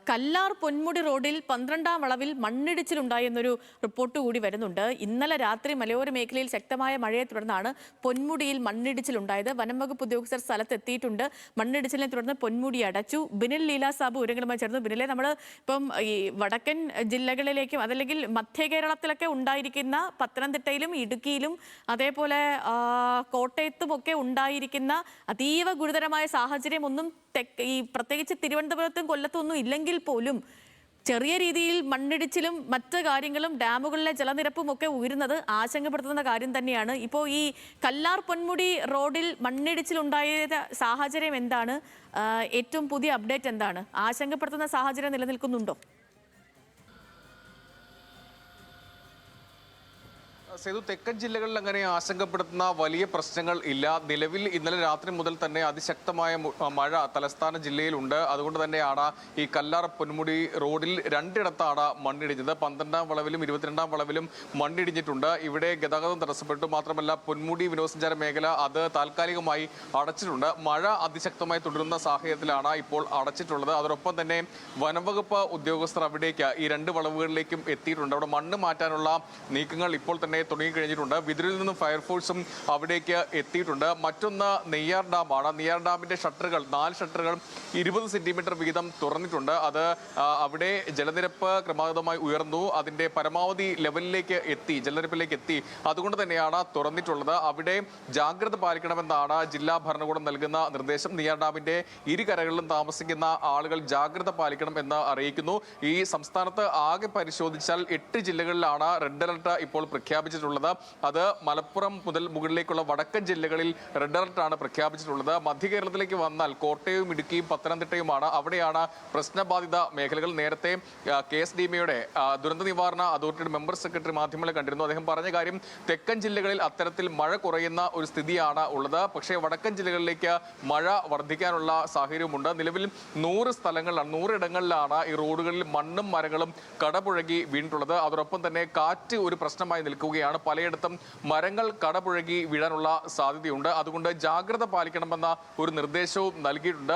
കല്ലാർ പൊന്മുടി റോഡിൽ 12-ാം വളവിൽ മണ്ണിടിച്ചിലുണ്ടായെന്നൊരു റിപ്പോർട്ട് കൂടി വരുന്നുണ്ട്. ഇന്നലെ രാത്രി മലയോര മേഖലയിൽ ശക്തമായ മഴയെ തുടർന്നാണ് പൊന്മുടിയിൽ മണ്ണിടിച്ചിലുണ്ടായത്. വനം വകുപ്പ് ഉദ്യോഗസ്ഥർ സ്ഥലത്തെത്തിയിട്ടുണ്ട്. മണ്ണിടിച്ചിലിനെ തുടർന്ന് പൊന്മുടി അടച്ചു. ബിനിൽ ലീല സാബു വിവരങ്ങളുമായി ചേർന്നു. ബിനിലെ, നമ്മൾ ഇപ്പം ഈ വടക്കൻ ജില്ലകളിലേക്കും അതല്ലെങ്കിൽ മധ്യ കേരളത്തിലൊക്കെ ഉണ്ടായിരിക്കുന്ന പത്തനംതിട്ടയിലും ഇടുക്കിയിലും അതേപോലെ കോട്ടയത്തുമൊക്കെ ഉണ്ടായിരിക്കുന്ന അതീവ ഗുരുതരമായ സാഹചര്യം ഒന്നും ഈ പ്രത്യേകിച്ച് തിരുവനന്തപുരത്തും കൊല്ലത്തും ഒന്നും ഇല്ലെങ്കിൽ പോലും ചെറിയ രീതിയിൽ മണ്ണിടിച്ചിലും മറ്റ് കാര്യങ്ങളും ഡാമുകളിലെ ജലനിരപ്പും ഒക്കെ ഉയരുന്നത് ആശങ്കപ്പെടുത്തുന്ന കാര്യം തന്നെയാണ്. ഇപ്പോൾ ഈ കല്ലാർ പൊന്മുടി റോഡിൽ മണ്ണിടിച്ചിലുണ്ടായ സാഹചര്യം എന്താണ്? ഏറ്റവും പുതിയ അപ്ഡേറ്റ് എന്താണ്? ആശങ്കപ്പെടുത്തുന്ന സാഹചര്യം നിലനിൽക്കുന്നുണ്ടോ? സേതു, തെക്കൻ ജില്ലകളിൽ അങ്ങനെ ആശങ്കപ്പെടുത്തുന്ന വലിയ പ്രശ്നങ്ങൾ ഇല്ല. നിലവിൽ ഇന്നലെ രാത്രി മുതൽ തന്നെ അതിശക്തമായ മഴ തലസ്ഥാന ജില്ലയിലുണ്ട്. അതുകൊണ്ട് തന്നെയാണ് ഈ കല്ലാർ പൊന്മുടി റോഡിൽ രണ്ടിടത്താണ് മണ്ണിടിഞ്ഞത്. 12-ാം വളവിലും 22-ാം വളവിലും മണ്ണിടിഞ്ഞിട്ടുണ്ട്. ഇവിടെ ഗതാഗതം തടസ്സപ്പെട്ടു. മാത്രമല്ല, പൊന്മുടി വിനോദസഞ്ചാര മേഖല അത് താൽക്കാലികമായി അടച്ചിട്ടുണ്ട്. മഴ അതിശക്തമായി തുടരുന്ന സാഹചര്യത്തിലാണ് ഇപ്പോൾ അടച്ചിട്ടുള്ളത്. അതോടൊപ്പം തന്നെ വനംവകുപ്പ് ഉദ്യോഗസ്ഥർ അവിടേക്ക് ഈ രണ്ട് വളവുകളിലേക്കും എത്തിയിട്ടുണ്ട്. അവിടെ മണ്ണ് മാറ്റാനുള്ള നീക്കങ്ങൾ ഇപ്പോൾ തന്നെ തുടങ്ങിക്കഴിഞ്ഞിട്ടുണ്ട്. വിതുരിൽ നിന്നും ഫയർഫോഴ്സും അവിടേക്ക് എത്തിയിട്ടുണ്ട്. മറ്റൊന്ന് നെയ്യാർ ഡാമാണ്. നെയ്യാർ ഡാമിന്റെ ഷട്ടറുകൾ 4 ഷട്ടറുകൾ 20 സെന്റിമീറ്റർ വീതം തുറന്നിട്ടുണ്ട്. അത് അവിടെ ജലനിരപ്പ് ക്രമാതീതമായി ഉയർന്നു. അതിന്റെ പരമാവധി ലെവലിലേക്ക് എത്തി, ജലനിരപ്പിലേക്ക് എത്തി. അതുകൊണ്ട് തന്നെയാണ് തുറന്നിട്ടുള്ളത്. അവിടെ ജാഗ്രത പാലിക്കണമെന്നാണ് ജില്ലാ ഭരണകൂടം നൽകുന്ന നിർദ്ദേശം. നെയ്യാർ ഡാമിന്റെ ഇരുകരകളിലും താമസിക്കുന്ന ആളുകൾ ജാഗ്രത പാലിക്കണം എന്ന് അറിയിക്കുന്നു. ഈ സംസ്ഥാനത്ത് ആകെ പരിശോധിച്ചാൽ 8 ജില്ലകളിലാണ് റെഡ് അലർട്ട് ഇപ്പോൾ പ്രഖ്യാപിച്ചിട്ടുള്ളത്. അത് മലപ്പുറം മുതൽ മുകളിലേക്കുള്ള വടക്കൻ ജില്ലകളിൽ റെഡ് അലർട്ടാണ് പ്രഖ്യാപിച്ചിട്ടുള്ളത്. മധ്യ കേരളത്തിലേക്ക് വന്നാൽ കോട്ടയവും ഇടുക്കിയും പത്തനംതിട്ടയുമാണ്. അവിടെയാണ് പ്രശ്നബാധിത മേഖലകൾ. നേരത്തെ KSDMയുടെ ദുരന്ത നിവാരണ അതോറിറ്റിയുടെ മെമ്പർ സെക്രട്ടറി മാധ്യമങ്ങളെ കണ്ടിരുന്നു. അദ്ദേഹം പറഞ്ഞ കാര്യം, തെക്കൻ ജില്ലകളിൽ അത്തരത്തിൽ മഴ കുറയുന്ന ഒരു സ്ഥിതിയാണ് ഉള്ളത്. പക്ഷേ വടക്കൻ ജില്ലകളിലേക്ക് മഴ വർദ്ധിക്കാനുള്ള സാഹചര്യമുണ്ട്. നിലവിൽ 100 സ്ഥലങ്ങളിലാണ്, 100 ഇടങ്ങളിലാണ് ഈ റോഡുകളിൽ മണ്ണും മരങ്ങളും കടപുഴകി വീണിട്ടുള്ളത്. അതോടൊപ്പം തന്നെ കാറ്റ് ഒരു പ്രശ്നമായി നിൽക്കുകയാണ്. പലയിടത്തും മരങ്ങൾ കടപുഴകി വീഴാനുള്ള സാധ്യതയുണ്ട്. അതുകൊണ്ട് ജാഗ്രത പാലിക്കണമെന്ന ഒരു നിർദ്ദേശവും നൽകിയിട്ടുണ്ട്.